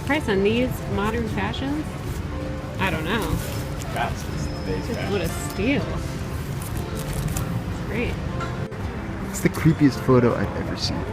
price on these modern fashions? I don't know. That's today's fashion. What a steal. Great. It's the creepiest photo I've ever seen.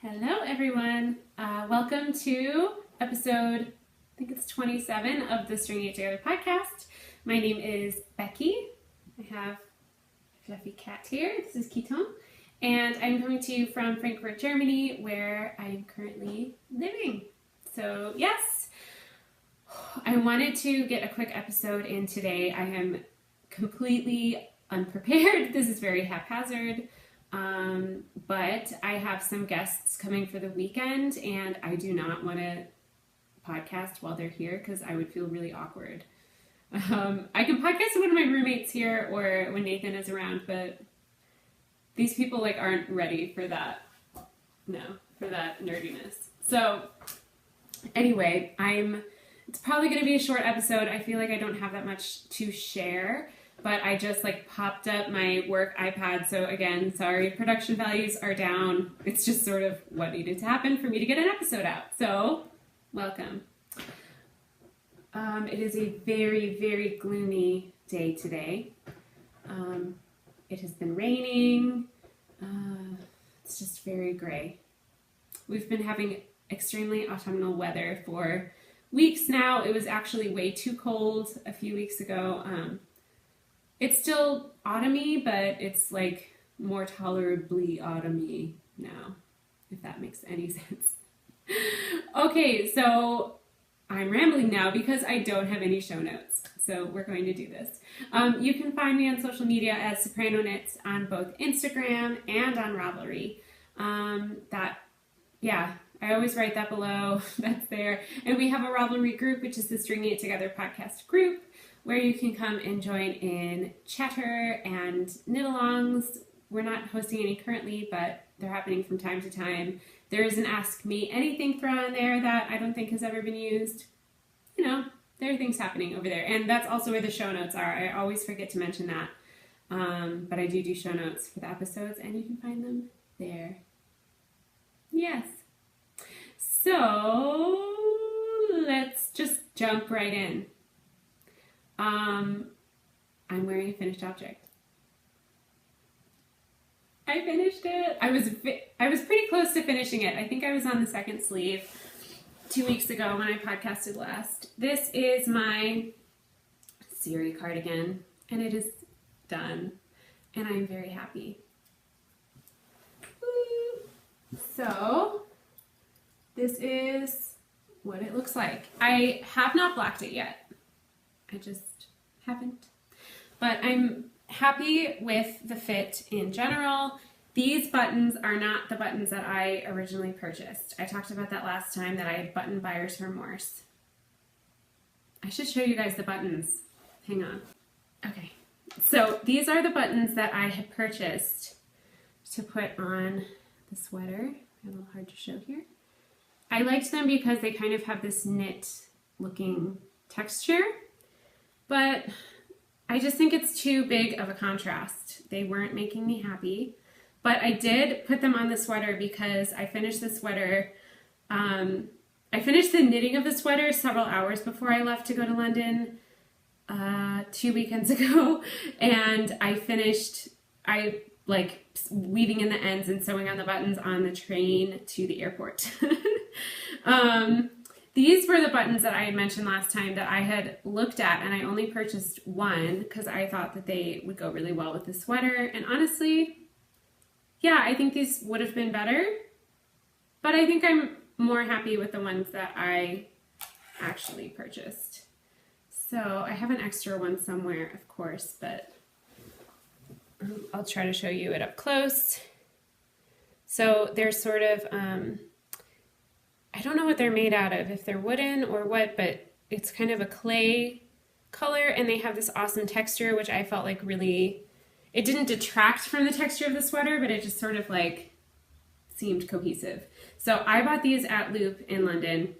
Hello, everyone. Welcome to episode, I think it's 27 of the Stringing It Together podcast. My name is Becky. I have a fluffy cat here. This is Keaton. And I'm coming to you from Frankfurt, Germany, where I'm currently living. So, yes, I wanted to get a quick episode in today. I am completely unprepared. This is very haphazard. But I have some guests coming for the weekend, and I do not want to podcast while they're here because I would feel really awkward. I can podcast with one of my roommates here or when Nathan is around, but these people aren't ready for that. No, for that nerdiness. So anyway, it's probably going to be a short episode. I feel like I don't have that much to share. But I just popped up my work iPad. So again, sorry, production values are down. It's just sort of what needed to happen for me to get an episode out. So welcome. It is a very, very gloomy day today. It has been raining. It's just very gray. We've been having extremely autumnal weather for weeks now. It was actually way too cold a few weeks ago. It's still autumny, but it's more tolerably autumny now, if that makes any sense. Okay, so I'm rambling now because I don't have any show notes. So we're going to do this. You can find me on social media as Soprano Knits on both Instagram and on Ravelry. I always write that below. That's there. And we have a Ravelry group, which is the Stringing It Together podcast group, where you can come and join in chatter and knit-alongs. We're not hosting any currently, but they're happening from time to time. There is an Ask Me Anything thread on there that I don't think has ever been used. There are things happening over there. And that's also where the show notes are. I always forget to mention that. But I do show notes for the episodes, and you can find them there. Yes. So let's just jump right in. I'm wearing a finished object. I finished it. I was pretty close to finishing it. I think I was on the second sleeve 2 weeks ago when I podcasted last. This is my Siri cardigan, and it is done, and I'm very happy. So this is what it looks like. I have not blacked it yet. I just haven't. But I'm happy with the fit in general. These buttons are not the buttons that I originally purchased. I talked about that last time, that I had button buyer's remorse. I should show you guys the buttons. Hang on. Okay. So these are the buttons that I had purchased to put on the sweater. A little hard to show here. I liked them because they kind of have this knit looking texture. But I just think it's too big of a contrast. They weren't making me happy. But I did put them on the sweater because I finished the sweater. I finished the knitting of the sweater several hours before I left to go to London 2 weekends ago. And I weaving in the ends and sewing on the buttons on the train to the airport. These were the buttons that I had mentioned last time that I had looked at, and I only purchased one because I thought that they would go really well with the sweater. And honestly, yeah, I think these would have been better, but I think I'm more happy with the ones that I actually purchased. So I have an extra one somewhere, of course, but I'll try to show you it up close. So they're sort of, I don't know what they're made out of, if they're wooden or what, but it's kind of a clay color, and they have this awesome texture, which I felt like really, it didn't detract from the texture of the sweater, but it just sort of like seemed cohesive. So I bought these at Loop in London.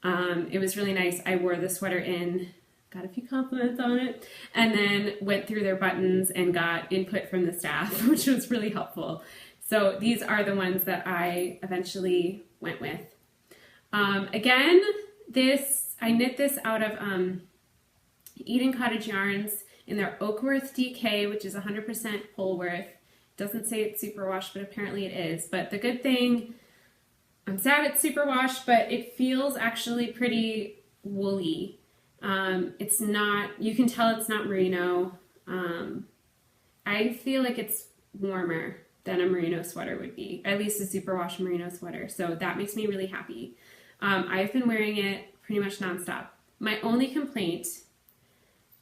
It was really nice. I wore the sweater in, got a few compliments on it, and then went through their buttons and got input from the staff, which was really helpful. So these are the ones that I eventually went with. Again, I knit this out of Eden Cottage Yarns in their Oakworth DK, which is 100% Polworth. Doesn't say it's superwash, but apparently it is. But the good thing, I'm sad it's superwash, but it feels actually pretty woolly. It's not, you can tell it's not merino. I feel like it's warmer than a merino sweater would be, at least a superwash merino sweater. So that makes me really happy. I've been wearing it pretty much nonstop. My only complaint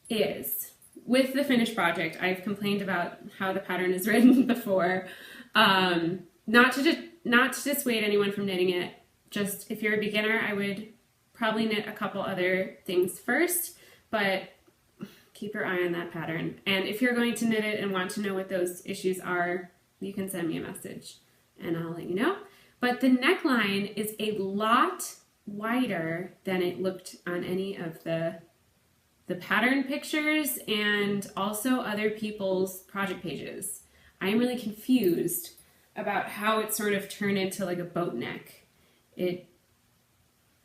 is with the finished project. I've complained about how the pattern is written before. Not to dissuade anyone from knitting it. Just if you're a beginner, I would probably knit a couple other things first, but keep your eye on that pattern. And if you're going to knit it and want to know what those issues are, you can send me a message and I'll let you know. But the neckline is a lot wider than it looked on any of the pattern pictures and also other people's project pages. I'm really confused about how it sort of turned into like a boat neck. It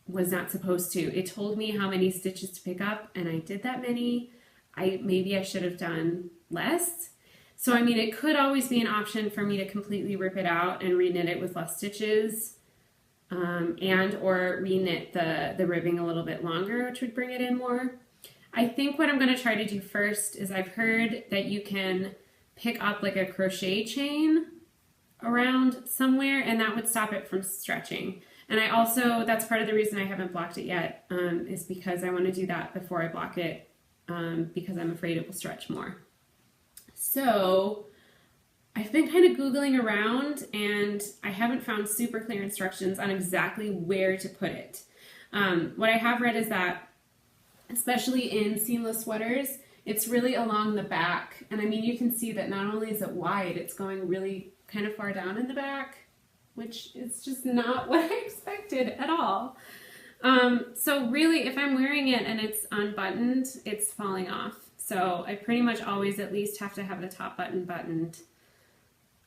was not supposed to. It told me how many stitches to pick up, and I did that many. Maybe I should have done less. So I mean, it could always be an option for me to completely rip it out and reknit it with less stitches, and or reknit the ribbing a little bit longer, which would bring it in more. I think what I'm going to try to do first is I've heard that you can pick up like a crochet chain around somewhere, and that would stop it from stretching. And I also, that's part of the reason I haven't blocked it yet, is because I want to do that before I block it, because I'm afraid it will stretch more. So I've been kind of Googling around, and I haven't found super clear instructions on exactly where to put it. What I have read is that, especially in seamless sweaters, it's really along the back. And I mean, you can see that not only is it wide, it's going really kind of far down in the back, which is just not what I expected at all. So really, if I'm wearing it and it's unbuttoned, it's falling off. So I pretty much always at least have to have the top button buttoned.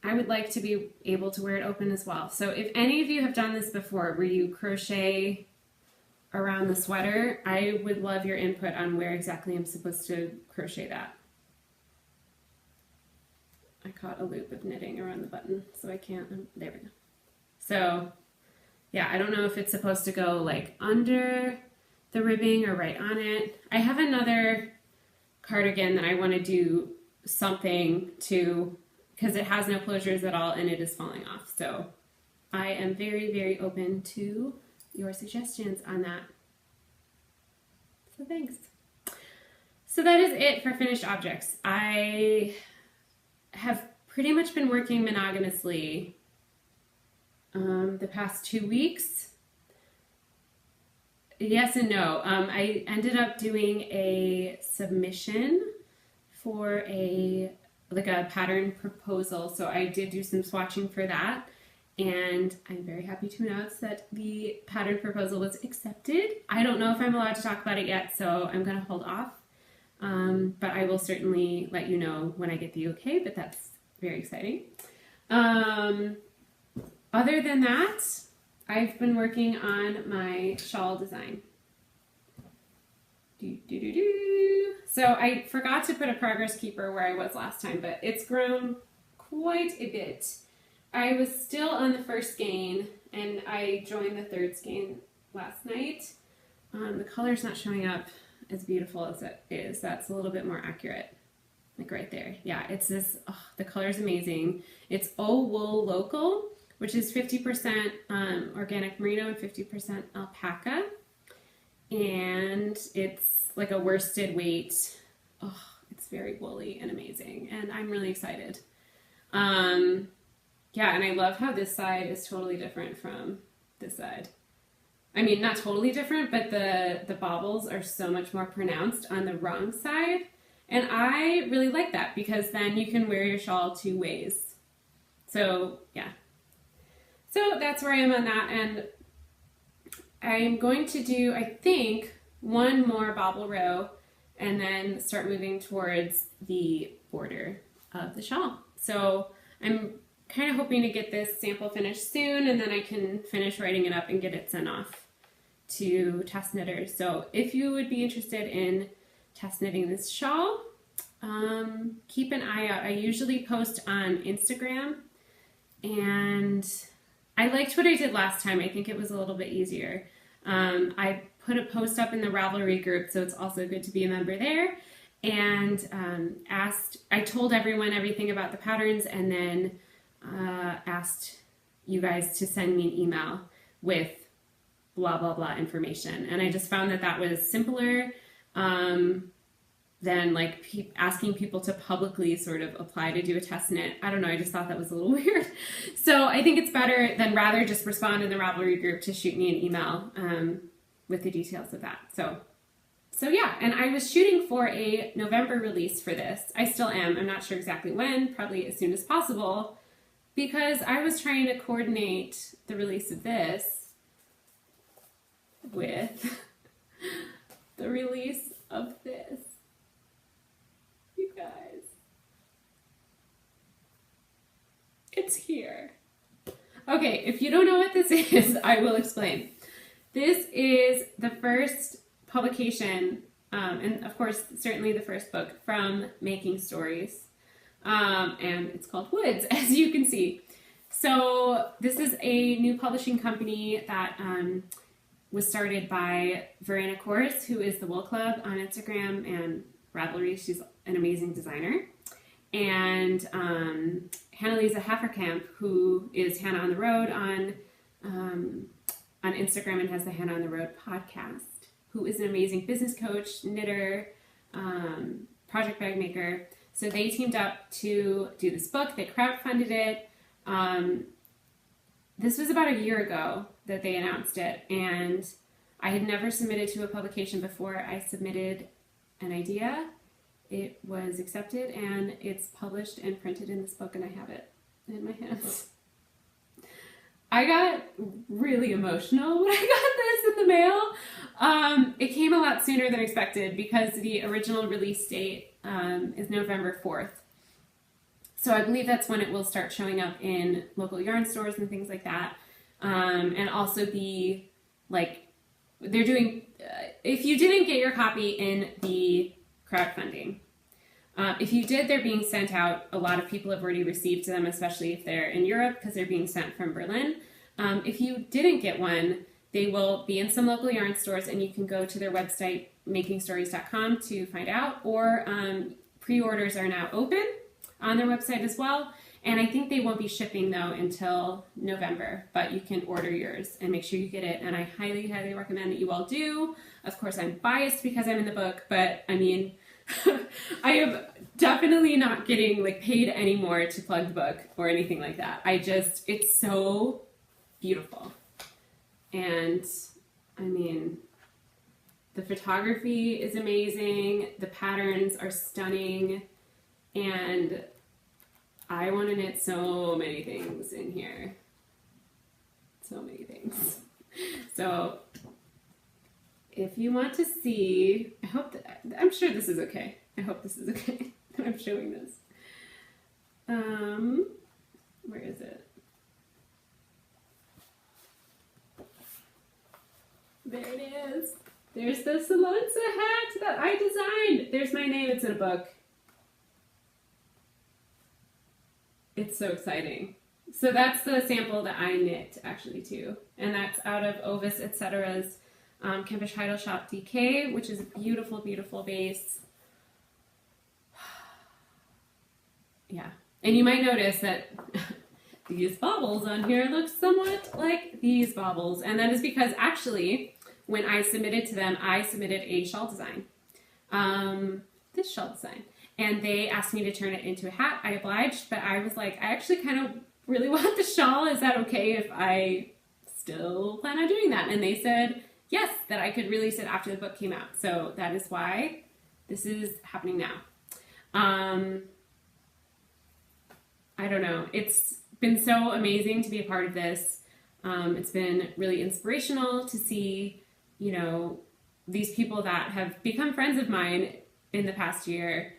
I would like to be able to wear it open as well. So if any of you have done this before, where you crochet around the sweater, I would love your input on where exactly I'm supposed to crochet that. I caught a loop of knitting around the button, so I can't, there we go. So yeah, I don't know if it's supposed to go like under the ribbing or right on it. I have another cardigan that I want to do something to, because it has no closures at all and it is falling off. So I am very, very open to your suggestions on that. So thanks. So that is it for finished objects. I have pretty much been working monogamously the past 2 weeks. Yes and no. I ended up doing a submission for a pattern proposal. So I did do some swatching for that. And I'm very happy to announce that the pattern proposal was accepted. I don't know if I'm allowed to talk about it yet, so I'm going to hold off. But I will certainly let you know when I get the okay, but that's very exciting. Other than that, I've been working on my shawl design. So I forgot to put a progress keeper where I was last time, but it's grown quite a bit. I was still on the first skein, and I joined the third skein last night. The color's not showing up as beautiful as it is. That's a little bit more accurate. Like right there. Yeah, it's this, oh, the color's amazing. It's O Wool Local, which is 50% organic merino and 50% alpaca. And it's like a worsted weight. Oh, it's very woolly and amazing. And I'm really excited. Yeah, and I love how this side is totally different from this side. I mean, not totally different, but the baubles are so much more pronounced on the wrong side. And I really like that because then you can wear your shawl two ways. So, yeah. So that's where I am on that. And I'm going to do, I think, one more bobble row and then start moving towards the border of the shawl. So I'm kind of hoping to get this sample finished soon, and then I can finish writing it up and get it sent off to test knitters. So if you would be interested in test knitting this shawl, keep an eye out. I usually post on Instagram, and I liked what I did last time. I think it was a little bit easier. I put a post up in the Ravelry group, so it's also good to be a member there, and I told everyone everything about the patterns, and then asked you guys to send me an email with blah blah blah information. And I just found that that was simpler than like asking people to publicly sort of apply to do a test knit. I don't know, I just thought that was a little weird. So I think it's better than rather just respond in the Ravelry group to shoot me an email with the details of that. So yeah, and I was shooting for a November release for this. I still am. I'm not sure exactly when, probably as soon as possible, because I was trying to coordinate the release of this with the release of this. You guys, it's here. Okay, if you don't know what this is, I will explain. This is the first publication, and of course, certainly the first book from Making Stories. And it's called Woods, as you can see. So this is a new publishing company that was started by Verena Kors, who is the Wool Club on Instagram and Ravelry. She's an amazing designer. And Hannah-Lisa Hefferkamp, who is Hannah on the Road on Instagram and has the Hannah on the Road podcast, who is an amazing business coach, knitter, project bag maker. So they teamed up to do this book. They crowdfunded it. This was about a year ago that they announced it, and I had never submitted to a publication before. I submitted an idea. It was accepted, and it's published and printed in this book, and I have it in my hands. I got really emotional when I got this in the mail. It came a lot sooner than expected because the original release date is November 4th. So I believe that's when it will start showing up in local yarn stores and things like that. And also be like, they're doing, if you didn't get your copy in the crowdfunding, if you did, they're being sent out. A lot of people have already received them, especially if they're in Europe, because they're being sent from Berlin. If you didn't get one, they will be in some local yarn stores, and you can go to their website, makingstories.com, to find out. Or pre-orders are now open on their website as well. And I think they won't be shipping, though, until November. But you can order yours and make sure you get it. And I highly, highly recommend that you all do. Of course, I'm biased because I'm in the book, but I mean, I am definitely not getting like paid anymore to plug the book or anything like that. It's so beautiful. And I mean, the photography is amazing. The patterns are stunning. And I want to knit so many things in here. So many things. So if you want to see, I'm sure this is okay. I hope this is okay that I'm showing this. Where is it? There it is. There's the Salonsa hat that I designed. There's my name. It's in a book. It's so exciting. So that's the sample that I knit actually too. And that's out of Ovis Etc's Kempish Heidel Shop DK, which is a beautiful, beautiful vase. Yeah. And you might notice that these baubles on here look somewhat like these baubles. And that is because actually, when I submitted to them, I submitted a shawl design. This shawl design. And they asked me to turn it into a hat. I obliged, but I was like, I actually kind of really want the shawl. Is that okay if I still plan on doing that? And they said, yes, that I could release it after the book came out. So that is why this is happening now. I don't know. It's been so amazing to be a part of this. It's been really inspirational to see, you know, these people that have become friends of mine in the past year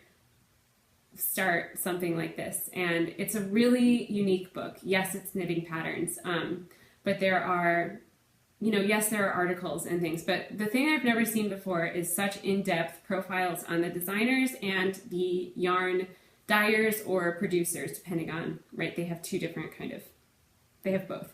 start something like this. And it's a really unique book. Yes, it's knitting patterns, but there are, you know, yes, there are articles and things, but the thing I've never seen before is such in-depth profiles on the designers and the yarn dyers or producers, depending on, right? They have two different they have both.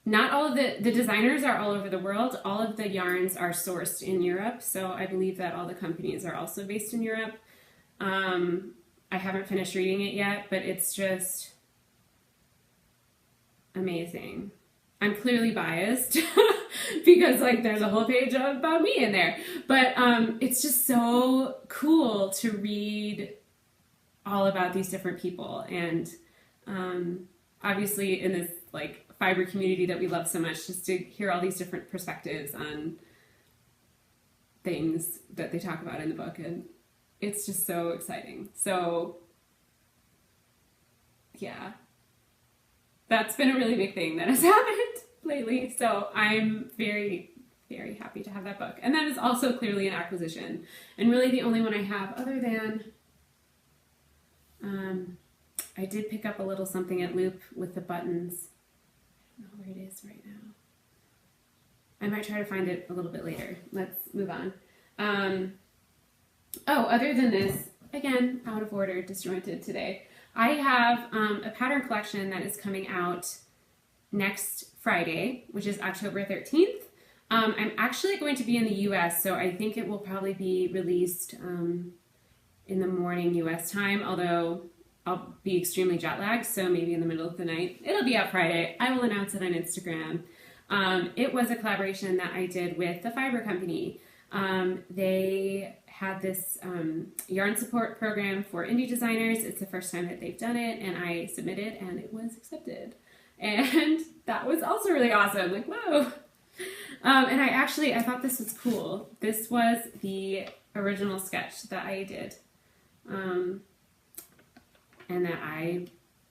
Not all of the designers are all over the world. All of the yarns are sourced in Europe. So I believe that all the companies are also based in Europe. I haven't finished reading it yet, but it's just amazing. I'm clearly biased because like there's a whole page about me in there, but it's just so cool to read all about these different people. And obviously in this like fiber community that we love so much, just to hear all these different perspectives on things that they talk about in the book. And it's just so exciting. So yeah, that's been a really big thing that has happened lately. So I'm very, very happy to have that book. And that is also clearly an acquisition, and really the only one I have other than, I did pick up a little something at Loop with the buttons. I don't know where it is right now. I might try to find it a little bit later. Let's move on. Other than this, again, out of order, disjointed today. I have a pattern collection that is coming out next Friday, which is October 13th. I'm actually going to be in the US, so I think it will probably be released in the morning US time, although I'll be extremely jet lagged, so maybe in the middle of the night. It'll be out Friday. I will announce it on Instagram. It was a collaboration that I did with the Fiber Company. They had this yarn support program for indie designers. It's the first time that they've done it, and I submitted and it was accepted. And that was also really awesome. Like, whoa. And I thought this was cool. This was the original sketch that I did. And that I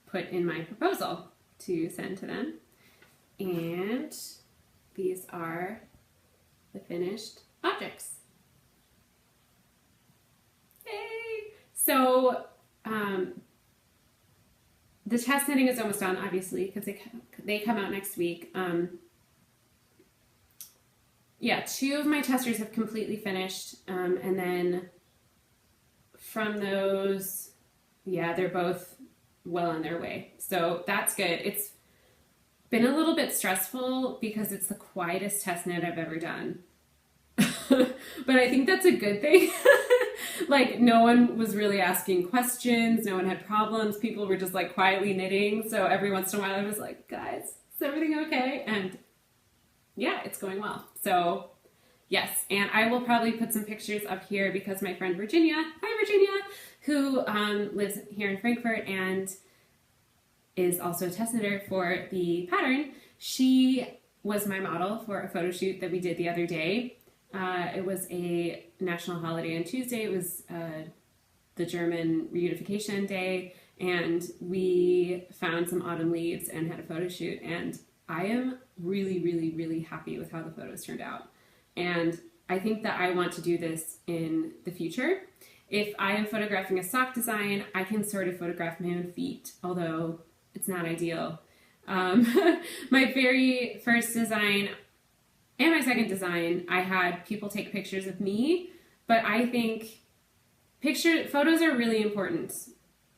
put in my proposal to send to them. And these are the finished objects. Yay! So the test knitting is almost done, obviously, because they come out next week. Yeah, 2 of my testers have completely finished, and then from those, yeah, they're both well on their way. So that's good. It's been a little bit stressful because it's the quietest test knit I've ever done. But I think that's a good thing. Like, no one was really asking questions. No one had problems. People were just like quietly knitting. So every once in a while I was like, guys, is everything okay? And yeah, it's going well. So yes, and I will probably put some pictures up here because my friend Virginia, hi Virginia, who lives here in Frankfurt and is also a test knitter for the pattern, she was my model for a photo shoot that we did the other day. It was a national holiday on Tuesday. It was the German reunification day, and we found some autumn leaves and had a photo shoot, and I am really, really, really happy with how the photos turned out. And I think that I want to do this in the future. If I am photographing a sock design, I can sort of photograph my own feet, although it's not ideal. My very first design and my second design, I had people take pictures of me, but I think photos are really important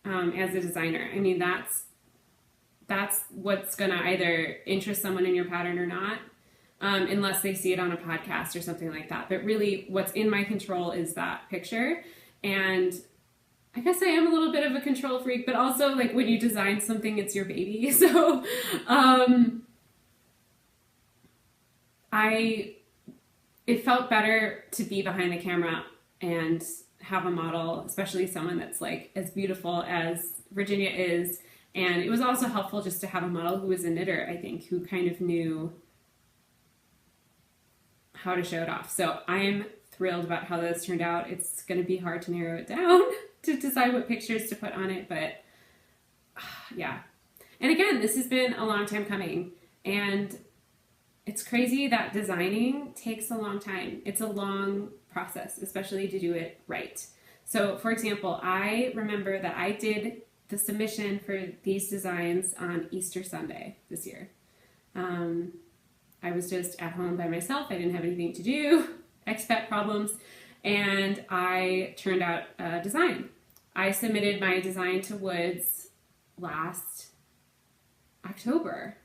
as a designer. I mean, that's what's gonna either interest someone in your pattern or not. unless they see it on a podcast or something like that. But really, what's in my control is that picture. And I guess I am a little bit of a control freak, but also like when you design something, it's your baby. So it felt better to be behind the camera and have a model, especially someone that's like as beautiful as Virginia is. And it was also helpful just to have a model who was a knitter, I think, who kind of knew how to show it off. So I'm thrilled about how this turned out. It's going to be hard to narrow it down to decide what pictures to put on it, but yeah. And again, this has been a long time coming, and it's crazy that designing takes a long time. It's a long process, especially to do it right. So for example, I remember that I did the submission for these designs on Easter Sunday this year. I was just at home by myself. I didn't have anything to do, expat problems, and I turned out a design. I submitted my design to Woods last October,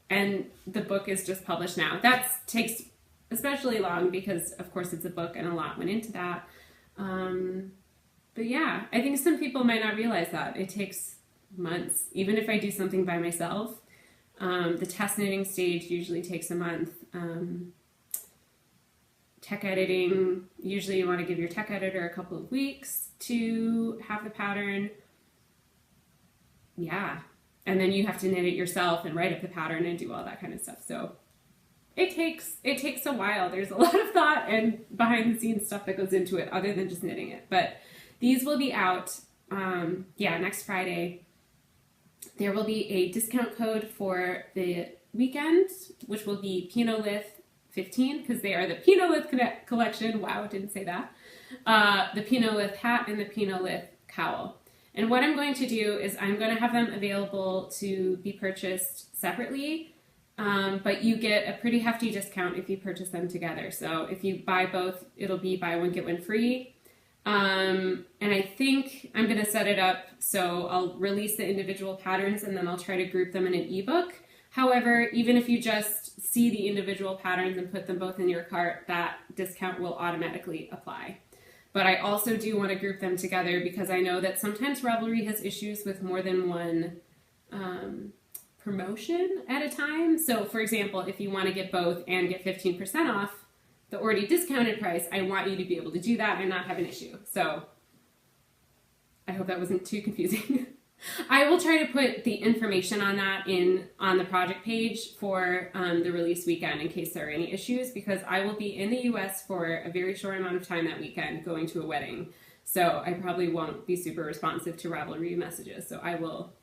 and the book is just published now. That takes especially long because, of course, it's a book and a lot went into that. But yeah, I think some people might not realize that. It takes months. Even if I do something by myself, the test knitting stage usually takes a month. Tech editing, usually you want to give your tech editor a couple of weeks to have the pattern. Yeah. And then you have to knit it yourself and write up the pattern and do all that kind of stuff. So it takes a while. There's a lot of thought and behind the scenes stuff that goes into it other than just knitting it. But these will be out, next Friday. There will be a discount code for the weekend, which will be Pinolith 15, because they are the Pinolith collection. Wow, didn't say that. The Pinolith hat and the Pinolith cowl. And what I'm going to do is I'm going to have them available to be purchased separately, but you get a pretty hefty discount if you purchase them together. So if you buy both, it'll be buy one, get one free. And I think I'm going to set it up so I'll release the individual patterns and then I'll try to group them in an ebook. However, even if you just see the individual patterns and put them both in your cart, that discount will automatically apply. But I also do want to group them together because I know that sometimes Ravelry has issues with more than one promotion at a time. So for example, if you want to get both and get 15% off the already discounted price, I want you to be able to do that and not have an issue. So I hope that wasn't too confusing. I will try to put the information on that on the project page for the release weekend in case there are any issues, because I will be in the US for a very short amount of time that weekend going to a wedding. So I probably won't be super responsive to Ravelry messages. So I will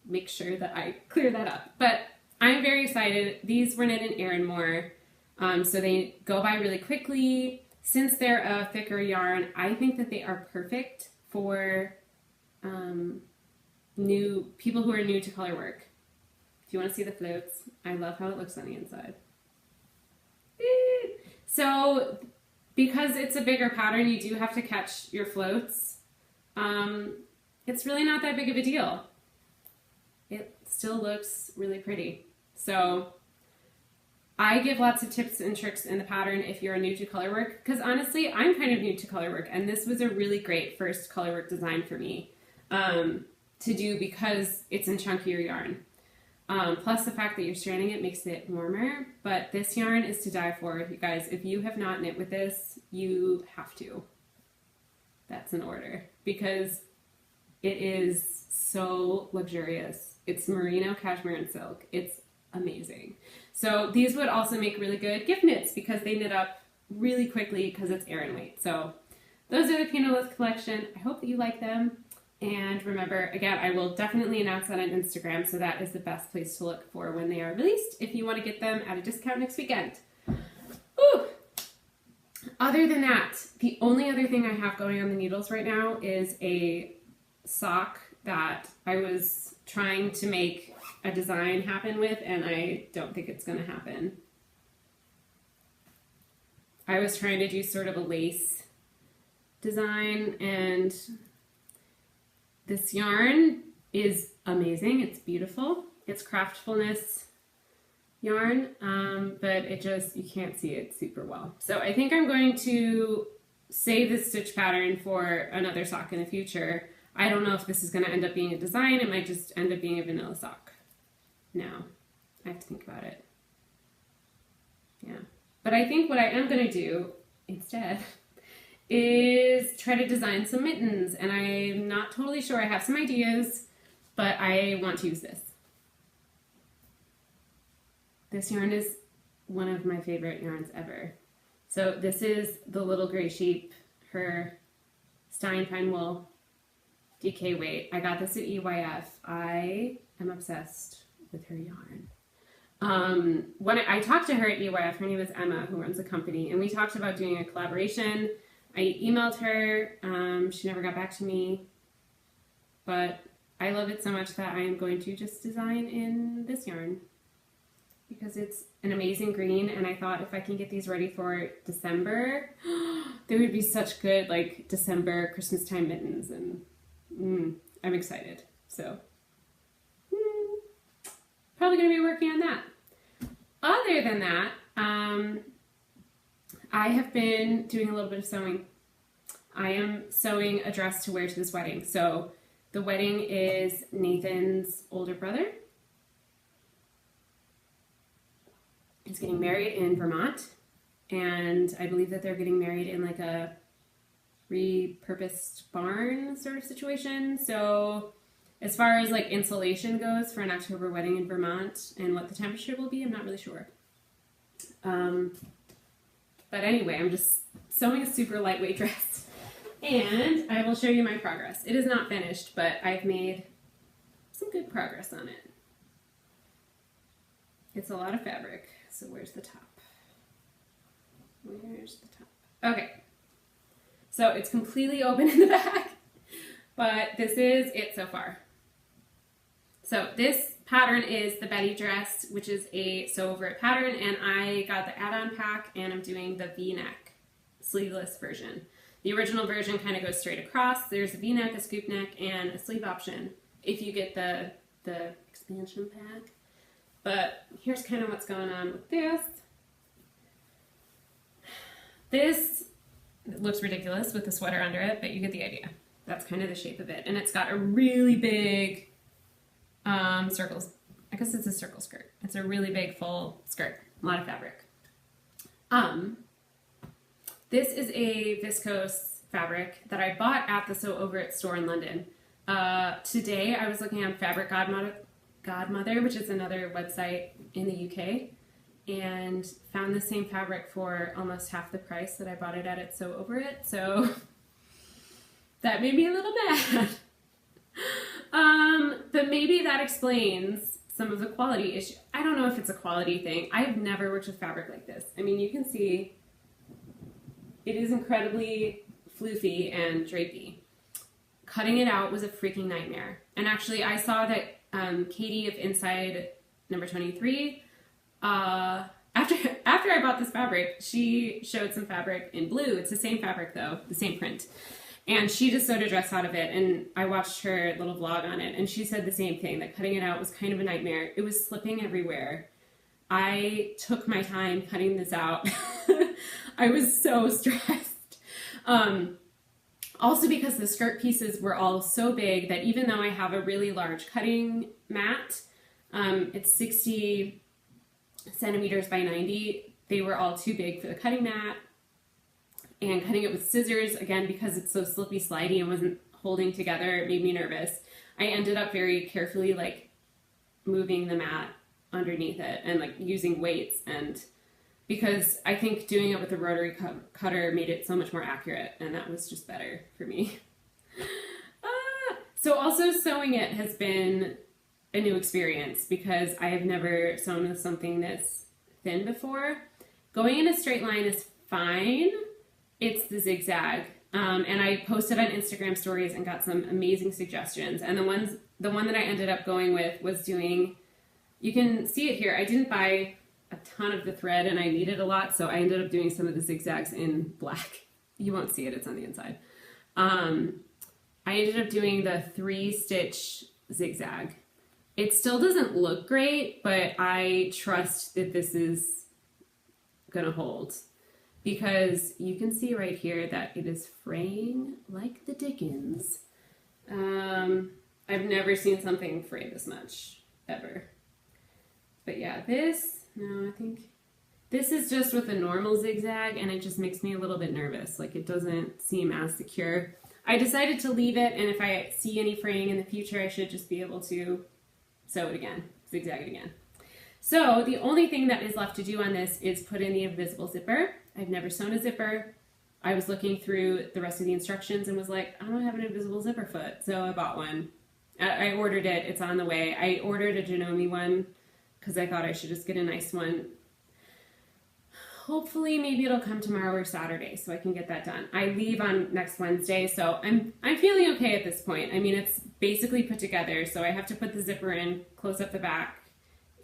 make sure that I clear that up. But I'm very excited. These were knit in Erin Moore. So they go by really quickly. Since they're a thicker yarn, I think that they are perfect for new people who are new to color work. If you want to see the floats, I love how it looks on the inside. So because it's a bigger pattern, you do have to catch your floats. It's really not that big of a deal. It still looks really pretty. So I give lots of tips and tricks in the pattern if you're new to color work, because honestly, I'm kind of new to color work, and this was a really great first color work design for me to do because it's in chunkier yarn. Plus the fact that you're stranding it makes it warmer, but this yarn is to die for. You guys, if you have not knit with this, you have to. That's an order, because it is so luxurious. It's merino, cashmere, and silk. It's amazing. So these would also make really good gift knits because they knit up really quickly because it's Erin weight. So those are the Pinolith collection. I hope that you like them. And remember, again, I will definitely announce that on Instagram, so that is the best place to look for when they are released if you want to get them at a discount next weekend. Ooh. Other than that, the only other thing I have going on the needles right now is a sock that I was trying to make a design happen with, and I don't think it's going to happen. I was trying to do sort of a lace design, and this yarn is amazing. It's beautiful. Its craftfulness yarn, but it just, you can't see it super well. So I think I'm going to save this stitch pattern for another sock in the future. I don't know if this is going to end up being a design. It might just end up being a vanilla sock. Now, I have to think about it. Yeah. But I think what I am going to do instead is try to design some mittens. And I'm not totally sure. I have some ideas, but I want to use this. This yarn is one of my favorite yarns ever. So this is the Little Gray Sheep, her Stein Fine Wool DK weight. I got this at EYF. I am obsessed with her yarn. When I talked to her at EYF, her name is Emma, who runs the company, and we talked about doing a collaboration. I emailed her. She never got back to me, but I love it so much that I am going to just design in this yarn because it's an amazing green, and I thought if I can get these ready for December, they would be such good like December Christmas time mittens, and I'm excited. So probably going to be working on that. Other than that, I have been doing a little bit of sewing. I am sewing a dress to wear to this wedding. So the wedding is Nathan's older brother. He's getting married in Vermont, and I believe that they're getting married in like a repurposed barn sort of situation. So as far as like insulation goes for an October wedding in Vermont and what the temperature will be, I'm not really sure. But anyway, I'm just sewing a super lightweight dress, and I will show you my progress. It is not finished, but I've made some good progress on it. It's a lot of fabric, so where's the top? Where's the top? Okay, so it's completely open in the back, but this is it so far. So this pattern is the Betty dress, which is a sew over it pattern, and I got the add-on pack, and I'm doing the V-neck sleeveless version. The original version kind of goes straight across. There's a V-neck, a scoop neck, and a sleeve option if you get the expansion pack. But here's kind of what's going on with this. This looks ridiculous with the sweater under it, but you get the idea. That's kind of the shape of it. And it's got a really big circles. I guess it's a circle skirt. It's a really big full skirt. A lot of fabric. This is a viscose fabric that I bought at the Sew Over It store in London. Today I was looking on Fabric Godmother, which is another website in the UK, and found the same fabric for almost half the price that I bought it at Sew Over It. So that made me a little mad. But maybe that explains some of the quality issue. I don't know if it's a quality thing. I've never worked with fabric like this. I mean, you can see it is incredibly floofy and drapey. Cutting it out was a freaking nightmare. And actually, I saw that Katie of Inside number 23, after I bought this fabric, she showed some fabric in blue. It's the same fabric though, the same print. And she just sewed a dress out of it, and I watched her little vlog on it, and she said the same thing, that cutting it out was kind of a nightmare. It was slipping everywhere. I took my time cutting this out. I was so stressed. Also because the skirt pieces were all so big that even though I have a really large cutting mat, it's 60 centimeters by 90, they were all too big for the cutting mat. And cutting it with scissors, again, because it's so slippy slidey and wasn't holding together, it made me nervous. I ended up very carefully like moving the mat underneath it and like using weights, and because I think doing it with the rotary cutter made it so much more accurate, and that was just better for me. So also sewing it has been a new experience because I have never sewn with something this thin before. Going in a straight line is fine. It's the zigzag. And I posted on Instagram stories and got some amazing suggestions. And the one that I ended up going with was doing, you can see it here. I didn't buy a ton of the thread and I needed a lot, so I ended up doing some of the zigzags in black. You won't see it, it's on the inside. I ended up doing the 3-stitch zigzag. It still doesn't look great, but I trust that this is gonna hold, because you can see right here that it is fraying like the dickens. I've never seen something fray this much, ever. But yeah, I think this is just with a normal zigzag, and it just makes me a little bit nervous. Like, it doesn't seem as secure. I decided to leave it, and if I see any fraying in the future, I should just be able to sew it again, zigzag it again. So the only thing that is left to do on this is put in the invisible zipper. I've never sewn a zipper. I was looking through the rest of the instructions and was like, I don't have an invisible zipper foot, so I bought one. I ordered it. It's on the way. I ordered a Janome one because I thought I should just get a nice one. Hopefully, maybe it'll come tomorrow or Saturday, so I can get that done. I leave on next Wednesday, so I'm feeling okay at this point. I mean, it's basically put together, so I have to put the zipper in, close up the back,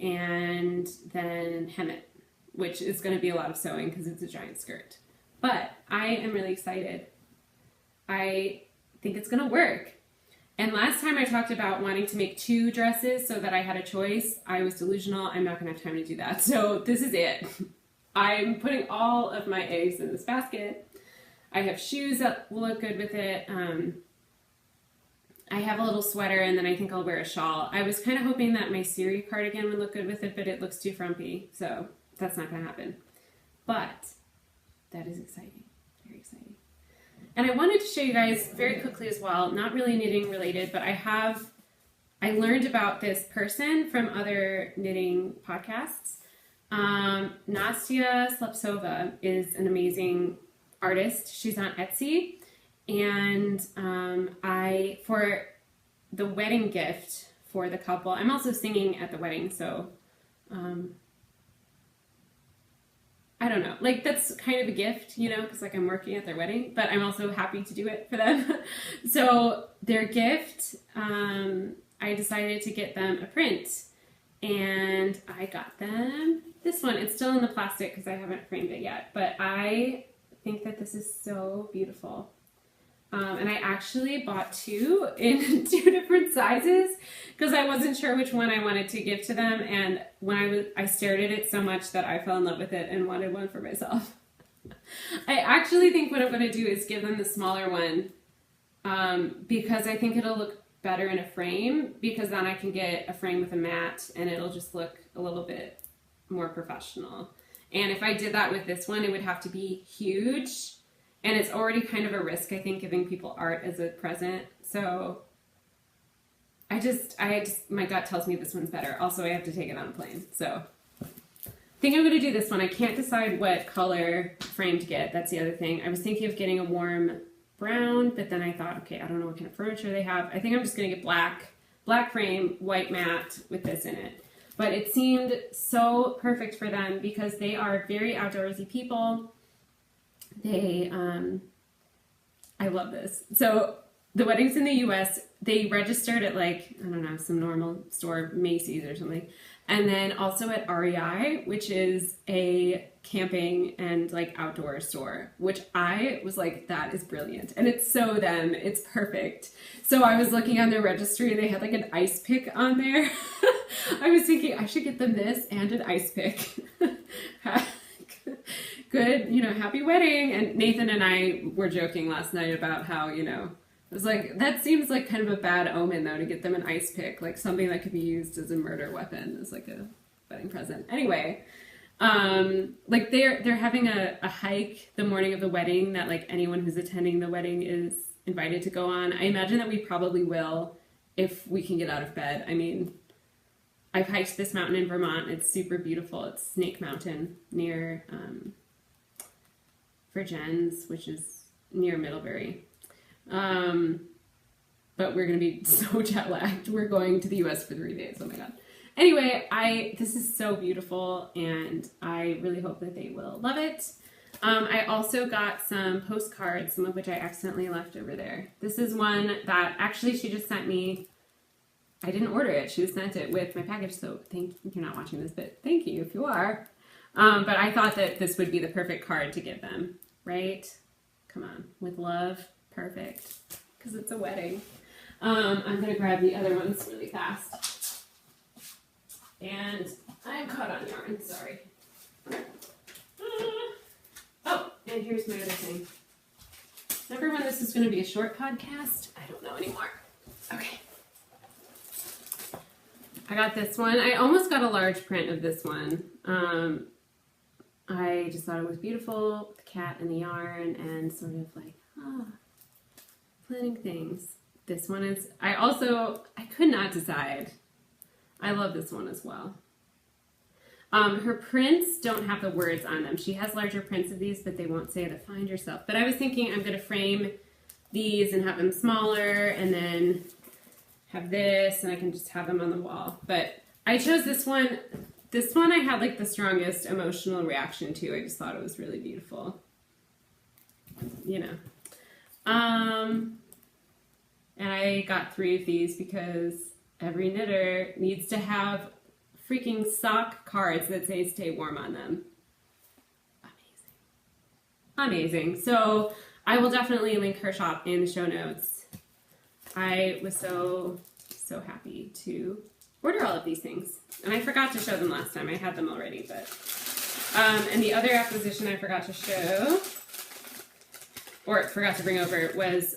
and then hem it, which is going to be a lot of sewing because it's a giant skirt. But I am really excited. I think it's going to work. And last time I talked about wanting to make 2 dresses so that I had a choice. I was delusional. I'm not going to have time to do that. So this is it. I'm putting all of my eggs in this basket. I have shoes that will look good with it. I have a little sweater, and then I think I'll wear a shawl. I was kind of hoping that my Siri cardigan would look good with it, but it looks too frumpy, so that's not going to happen. But that is exciting. Very exciting. And I wanted to show you guys very quickly as well, not really knitting related, but I learned about this person from other knitting podcasts. Nastya Sleptsova is an amazing artist. She's on Etsy, and for the wedding gift for the couple, I'm also singing at the wedding, so I don't know, like, that's kind of a gift, you know, because like I'm working at their wedding, but I'm also happy to do it for them. So their gift, I decided to get them a print, and I got them this one. It's still in the plastic because I haven't framed it yet, but I think that this is so beautiful. And I actually bought 2 in 2 different sizes because I wasn't sure which one I wanted to give to them. And when I stared at it so much that I fell in love with it and wanted one for myself. I actually think what I'm going to do is give them the smaller one because I think it'll look better in a frame, because then I can get a frame with a mat and it'll just look a little bit more professional. And if I did that with this one, it would have to be huge. And it's already kind of a risk, I think, giving people art as a present. So I just, my gut tells me this one's better. Also, I have to take it on a plane. So I think I'm going to do this one. I can't decide what color frame to get. That's the other thing. I was thinking of getting a warm brown, but then I thought, okay, I don't know what kind of furniture they have. I think I'm just going to get black frame, white mat with this in it. But it seemed so perfect for them because they are very outdoorsy people. I love this. So the weddings in the US, they registered at like, I don't know, some normal store, Macy's or something. And then also at REI, which is a camping and like outdoor store, which I was like, that is brilliant. And it's so them, it's perfect. So I was looking on their registry and they had like an ice pick on there. I was thinking I should get them this and an ice pick. Good, you know, happy wedding. And Nathan and I were joking last night about how, you know, it was like, that seems like kind of a bad omen though, to get them an ice pick, like something that could be used as a murder weapon, as like a wedding present. Anyway, like they're having a hike the morning of the wedding that like anyone who's attending the wedding is invited to go on. I imagine that we probably will if we can get out of bed. I mean, I've hiked this mountain in Vermont. It's super beautiful. It's Snake Mountain near Vergennes, which is near Middlebury. But we're going to be so jet lagged. We're going to the US for 3 days. Oh my God. Anyway, this is so beautiful and I really hope that they will love it. I also got some postcards, some of which I accidentally left over there. This is one that actually she just sent me. I didn't order it. She just sent it with my package. So you're not watching this, but thank you if you are. But I thought that this would be the perfect card to give them, right? Come on, with love, perfect, because it's a wedding. I'm gonna grab the other ones really fast. And I'm caught on yarn, sorry. Oh, and here's my other thing. Remember when this was going to be a short podcast? I don't know anymore. Okay. I got this one. I almost got a large print of this one. I just thought it was beautiful, the cat and the yarn, and sort of like, planning things. This one is, I could not decide. I love this one as well. Her prints don't have the words on them. She has larger prints of these, but they won't say to find yourself. But I was thinking I'm going to frame these and have them smaller and then have this, and I can just have them on the wall. But I chose this one. This one I had like the strongest emotional reaction to. I just thought it was really beautiful. You know. And I got 3 of these because every knitter needs to have freaking sock cards that say stay warm on them. Amazing. So I will definitely link her shop in the show notes. I was so happy to order all of these things. And I forgot to show them last time. I had them already, but and the other acquisition I forgot to show, or forgot to bring over, was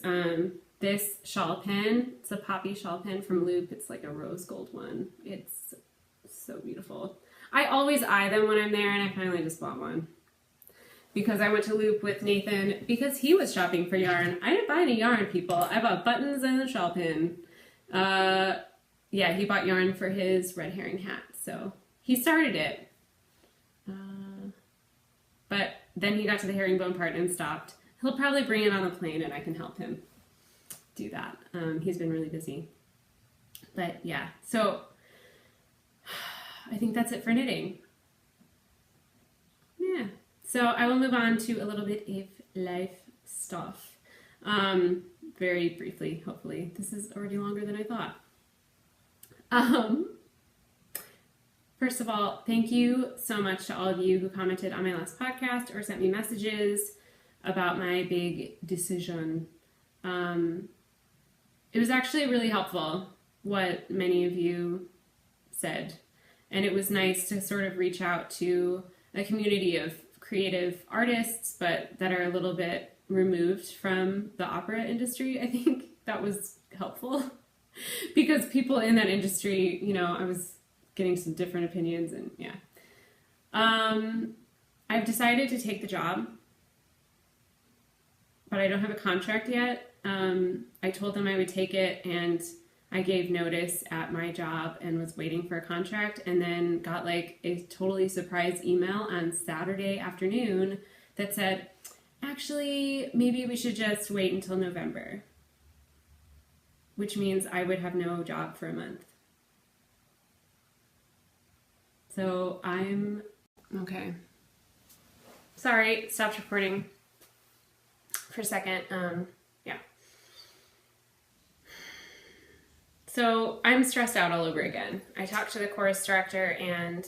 this shawl pin. It's a poppy shawl pin from Loop. It's like a rose gold one. It's so beautiful. I always eye them when I'm there, and I finally just bought one. Because I went to Loop with Nathan because he was shopping for yarn. I didn't buy any yarn, people. I bought buttons and a shawl pin. Yeah, he bought yarn for his red herring hat. So he started it. But then he got to the herringbone part and stopped. He'll probably bring it on the plane and I can help him do that. He's been really busy. But yeah, so I think that's it for knitting. Yeah. So I will move on to a little bit of life stuff. Very briefly, hopefully. This is already longer than I thought. First of all, thank you so much to all of you who commented on my last podcast or sent me messages about my big decision. It was actually really helpful what many of you said. And it was nice to sort of reach out to a community of creative artists, but that are a little bit removed from the opera industry. I think that was helpful because people in that industry, you know, I was getting some different opinions and yeah. I've decided to take the job, but I don't have a contract yet. I told them I would take it and I gave notice at my job and was waiting for a contract and then got like a totally surprise email on Saturday afternoon that said, actually, maybe we should just wait until November, which means I would have no job for a month. So I'm okay. Sorry, stopped recording for a second. Yeah. So I'm stressed out all over again. I talked to the chorus director and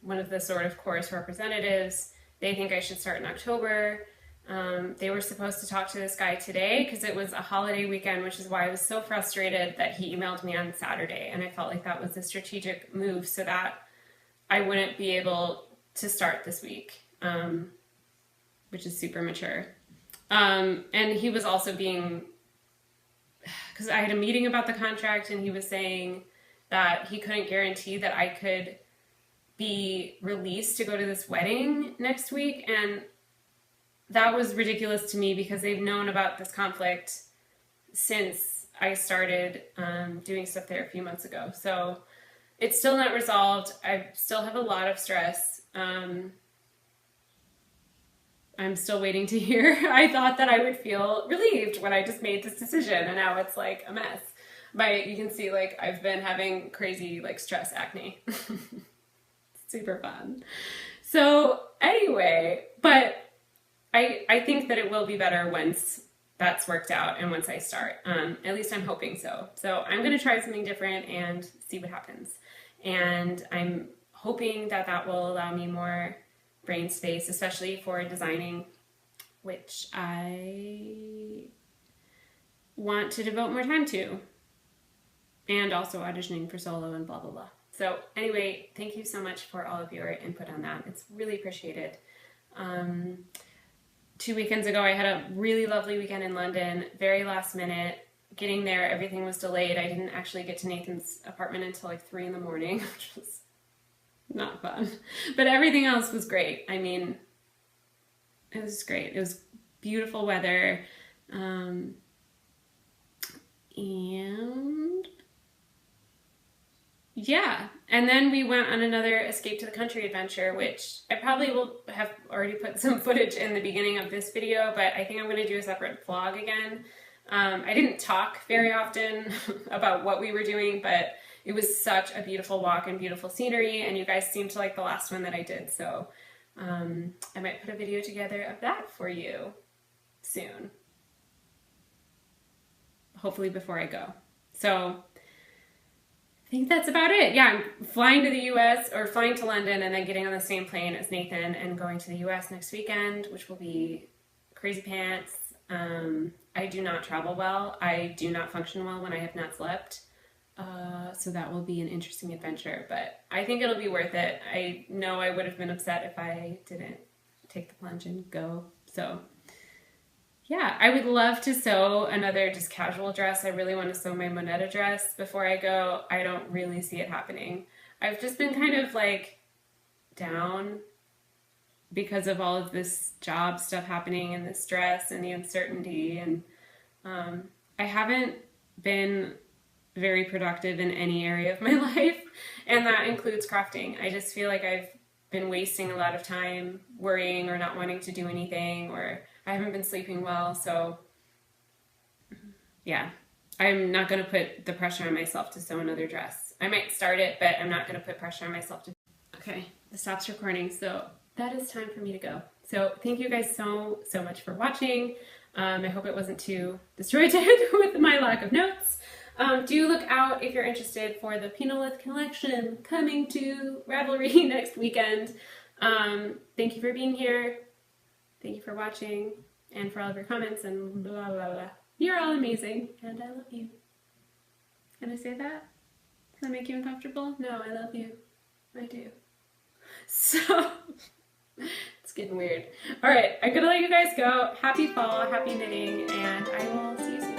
one of the sort of chorus representatives. They think I should start in October. They were supposed to talk to this guy today because it was a holiday weekend, which is why I was so frustrated that he emailed me on Saturday. And I felt like that was a strategic move so that I wouldn't be able to start this week, which is super mature. And he was also being, because I had a meeting about the contract and he was saying that he couldn't guarantee that I could be released to go to this wedding next week. And that was ridiculous to me because they've known about this conflict since I started doing stuff there a few months ago. So it's still not resolved. I still have a lot of stress. I'm still waiting to hear. I thought that I would feel relieved when I just made this decision, and now it's like a mess. You can see like I've been having crazy like stress acne. Super fun. So anyway, but I think that it will be better once that's worked out and once I start. At least I'm hoping so. So I'm going to try something different and see what happens. And I'm hoping that that will allow me more brain space, especially for designing, which I want to devote more time to. And also auditioning for solo and blah, blah, blah. So anyway, thank you so much for all of your input on that. It's really appreciated. 2 weekends ago, I had a really lovely weekend in London, very last minute. Getting there, everything was delayed. I didn't actually get to Nathan's apartment until like 3 in the morning, which was not fun. But everything else was great. I mean, it was great. It was beautiful weather. And yeah, and then we went on another escape to the country adventure, which I probably will have already put some footage in the beginning of this video, but I think I'm going to do a separate vlog again. I didn't talk very often about what we were doing, but it was such a beautiful walk and beautiful scenery, and you guys seemed to like the last one that I did, so I might put a video together of that for you soon. Hopefully before I go. So I think that's about it. Yeah, I'm flying to the US, or flying to London, and then getting on the same plane as Nathan and going to the US next weekend, which will be crazy pants. I do not travel well. I do not function well when I have not slept. So that will be an interesting adventure, but I think it'll be worth it. I know I would have been upset if I didn't take the plunge and go. So yeah, I would love to sew another just casual dress. I really want to sew my Moneta dress before I go. I don't really see it happening. I've just been kind of like down because of all of this job stuff happening and the stress and the uncertainty. And I haven't been very productive in any area of my life, and that includes crafting. I just feel like I've been wasting a lot of time worrying or not wanting to do anything, or I haven't been sleeping well. So yeah, I'm not going to put the pressure on myself to sew another dress. I might start it, but I'm not going to put pressure on myself to. Okay, it stops recording, so that is time for me to go. So thank you guys so much for watching. I hope it wasn't too disjointed with my lack of notes. Do look out if you're interested for the Penolith collection coming to Ravelry next weekend. Thank you for being here. Thank you for watching and for all of your comments and blah, blah, blah. You're all amazing and I love you. Can I say that? Does that make you uncomfortable? No, I love you. I do. So, it's getting weird. All right, I'm gonna let you guys go. Happy fall, happy knitting, and I will see you soon.